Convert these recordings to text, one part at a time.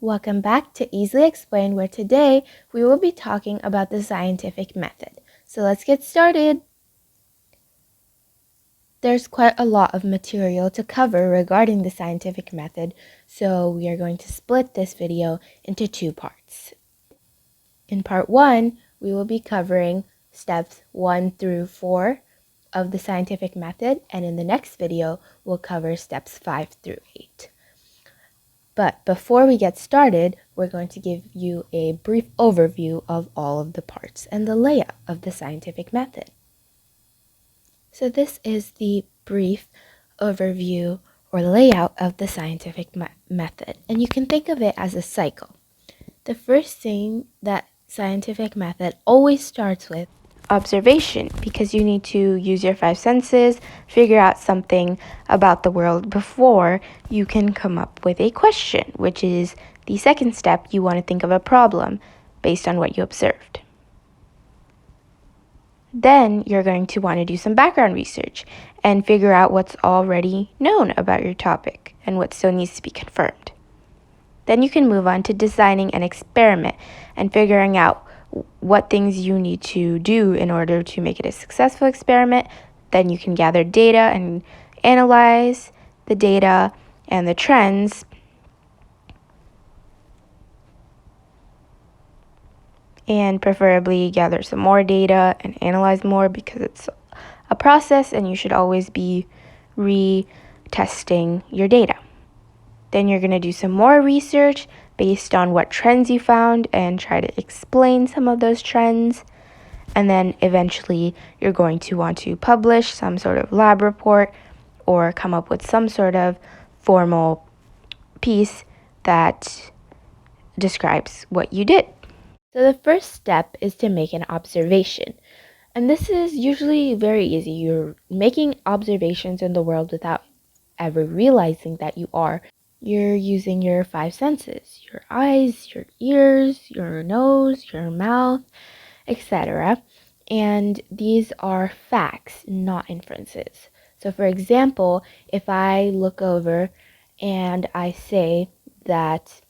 Welcome back to Easily Explained, where today we will be talking about the scientific method. So let's get started. There's quite a lot of material to cover regarding the scientific method, so we are going to split this video into two parts. In part 1, we will be covering steps 1 through 4 of the scientific method, and in the next video, we'll cover steps 5 through 8. But before we get started, we're going to give you a brief overview of all of the parts and the layout of the scientific method. So this is the brief overview or layout of the scientific method, and you can think of it as a cycle. The first thing that scientific method always starts with observation, because you need to use your 5 senses, figure out something about the world before you can come up with a question, which is the second step. You want to think of a problem based on what you observed. Then you're going to want to do some background research and figure out what's already known about your topic and what still needs to be confirmed. Then you can move on to designing an experiment and figuring out what things you need to do in order to make it a successful experiment. Then you can gather data and analyze the data and the trends. And preferably gather some more data and analyze more, because it's a process and you should always be retesting your data. Then you're going to do some more research based on what trends you found and try to explain some of those trends. And then eventually you're going to want to publish some sort of lab report or come up with some sort of formal piece that describes what you did. So the first step is to make an observation. And this is usually very easy. You're making observations in the world without ever realizing that you are. You're using your 5 senses, your eyes, your ears, your nose, your mouth, etc. And these are facts, not inferences. So for example, if I look over and I say that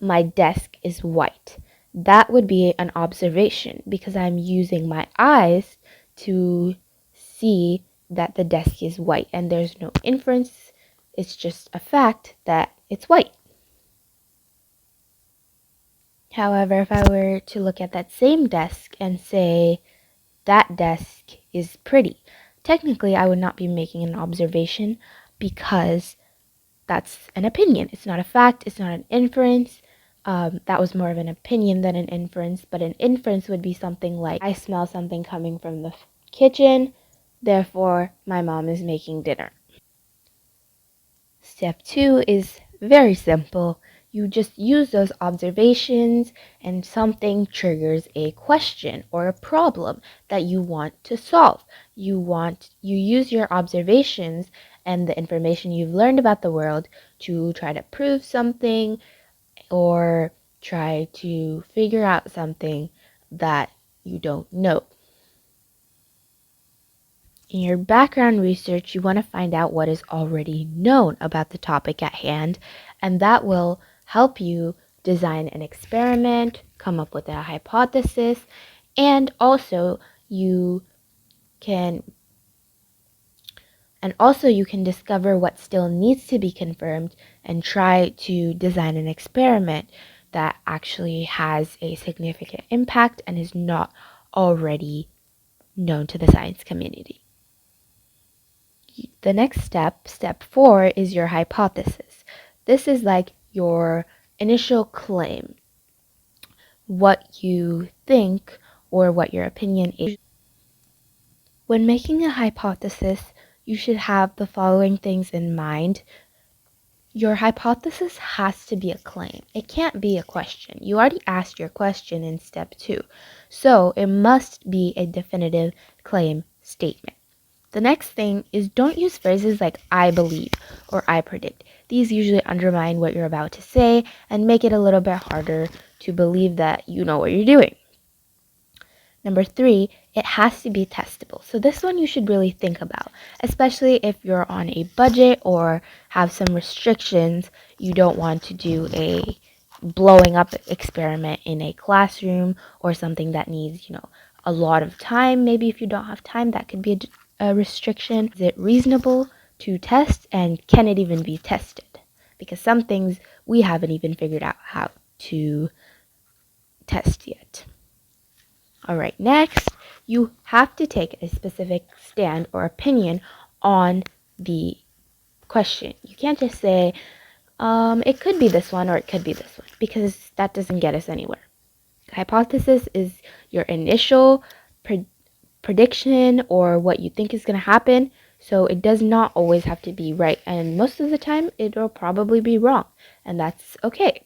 my desk is white, that would be an observation because I'm using my eyes to see that the desk is white, and there's no inference. It's just a fact that it's white. However, if I were to look at that same desk and say that desk is pretty, technically I would not be making an observation because that's an opinion. It's not a fact. It's not an inference. That was more of an opinion than an inference, but an inference would be something like, I smell something coming from the kitchen, therefore my mom is making dinner. Step 2 is very simple. You just use those observations and something triggers a question or a problem that you want to solve. You use your observations and the information you've learned about the world to try to prove something or try to figure out something that you don't know. In your background research, you want to find out what is already known about the topic at hand, and that will help you design an experiment, come up with a hypothesis, and also you can discover what still needs to be confirmed and try to design an experiment that actually has a significant impact and is not already known to the science community. The next step, step 4, is your hypothesis. This is like your initial claim, what you think or what your opinion is. When making a hypothesis, you should have the following things in mind. Your hypothesis has to be a claim. It can't be a question. You already asked your question in step 2, so it must be a definitive claim statement. The next thing is, don't use phrases like I believe or I predict. These usually undermine what you're about to say and make it a little bit harder to believe that you know what you're doing. Number 3, it has to be testable. So this one you should really think about, especially if you're on a budget or have some restrictions. You don't want to do a blowing up experiment in a classroom or something that needs, a lot of time. Maybe if you don't have time, that could be a restriction. Is it reasonable to test, and can it even be tested? Because some things we haven't even figured out how to test yet. All right, next, you have to take a specific stand or opinion on the question. You can't just say, it could be this one or it could be this one, because that doesn't get us anywhere. The hypothesis is your initial prediction or what you think is going to happen, so it does not always have to be right, and most of the time it'll probably be wrong, and that's okay.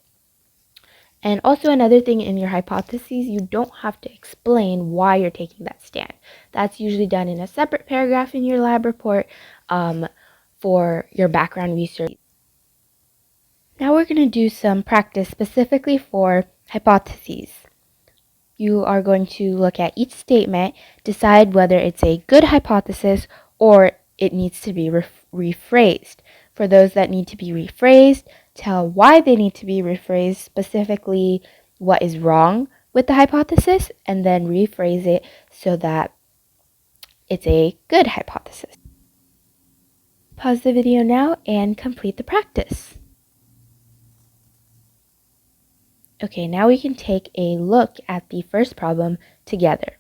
And also another thing, in your hypotheses, you don't have to explain why you're taking that stand. That's usually done in a separate paragraph in your lab report for your background research. Now we're going to do some practice specifically for hypotheses. You are going to look at each statement, decide whether it's a good hypothesis or it needs to be rephrased. For those that need to be rephrased, tell why they need to be rephrased, specifically what is wrong with the hypothesis, and then rephrase it so that it's a good hypothesis. Pause the video now and complete the practice. Okay, now we can take a look at the first problem together.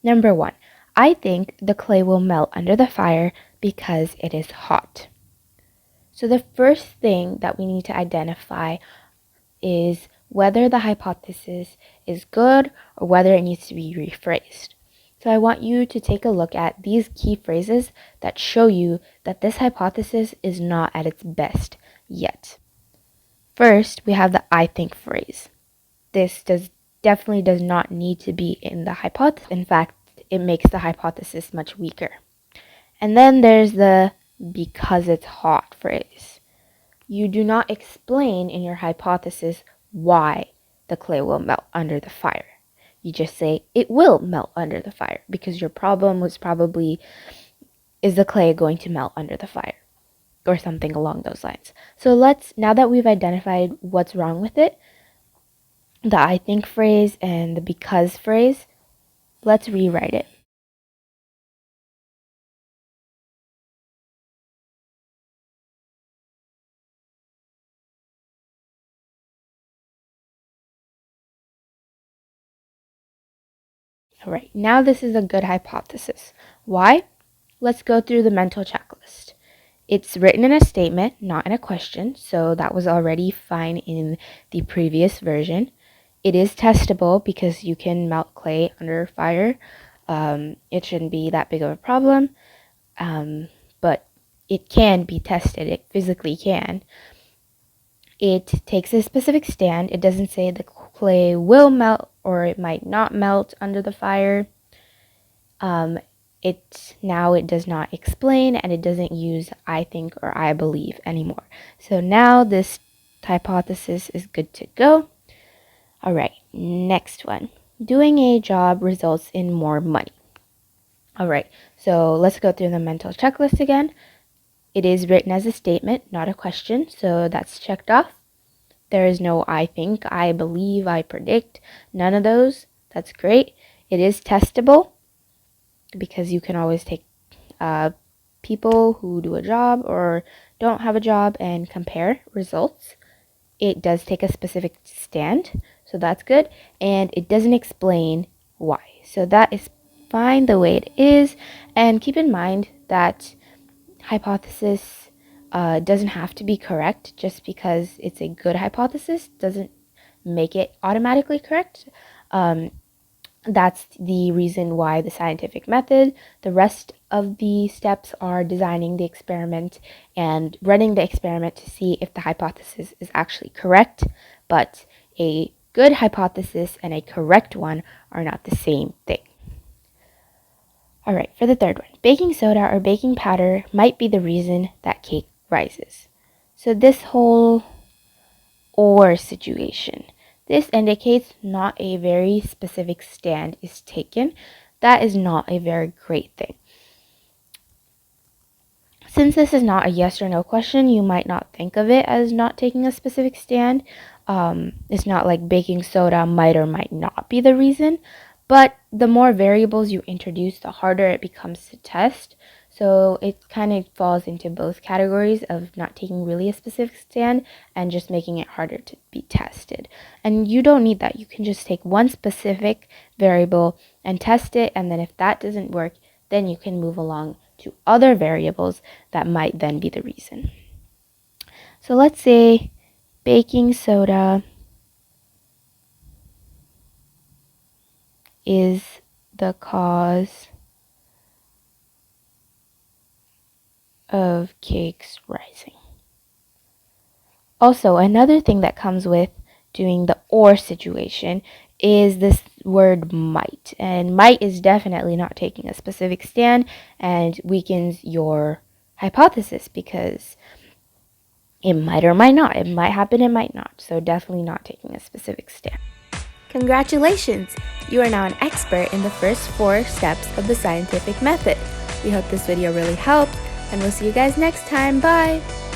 Number 1, I think the clay will melt under the fire because it is hot. So the first thing that we need to identify is whether the hypothesis is good or whether it needs to be rephrased. So I want you to take a look at these key phrases that show you that this hypothesis is not at its best yet. First, we have the I think phrase. This definitely does not need to be in the hypothesis. In fact, it makes the hypothesis much weaker. And then there's the because it's hot phrase. You do not explain in your hypothesis why the clay will melt under the fire. You just say it will melt under the fire, because your problem was probably, is the clay going to melt under the fire? Or something along those lines. So now that we've identified what's wrong with it, the I think phrase and the because phrase, let's rewrite it. All right, now this is a good hypothesis. Why? Let's go through the mental checklist. It's written in a statement, not in a question, so that was already fine in the previous version. It is testable because you can melt clay under fire. It shouldn't be that big of a problem, but it can be tested. It physically can. It takes a specific stand. It doesn't say the clay will melt or it might not melt under the fire. It does not explain, and it doesn't use I think or I believe anymore. So now this hypothesis is good to go. All right, next one. Doing a job results in more money. All right, so let's go through the mental checklist again. It is written as a statement, not a question, so that's checked off. There is no I think, I believe, I predict, none of those. That's great. It is testable, because you can always take people who do a job or don't have a job and compare results. It does take a specific stand, so that's good, and it doesn't explain why. So that is fine the way it is, and keep in mind that hypothesis doesn't have to be correct. Just because it's a good hypothesis doesn't make it automatically correct. That's the reason why the scientific method, the rest of the steps are designing the experiment and running the experiment to see if the hypothesis is actually correct. But a good hypothesis and a correct one are not the same thing. All right, for the third one, baking soda or baking powder might be the reason that cake rises. So this whole or situation, This indicates not a very specific stand is taken. That is not a very great thing. Since this is not a yes or no question, you might not think of it as not taking a specific stand. It's not like baking soda might or might not be the reason, but the more variables you introduce, the harder it becomes to test. So it kind of falls into both categories of not taking really a specific stand and just making it harder to be tested. And you don't need that. You can just take one specific variable and test it, and then if that doesn't work, then you can move along to other variables that might then be the reason. So let's say baking soda is the cause of cakes rising. Also, another thing that comes with doing the or situation is this word might. And might is definitely not taking a specific stand and weakens your hypothesis because it might or might not. It might happen, it might not. So definitely not taking a specific stand. Congratulations! You are now an expert in the first 4 steps of the scientific method. We hope this video really helped, and we'll see you guys next time. Bye!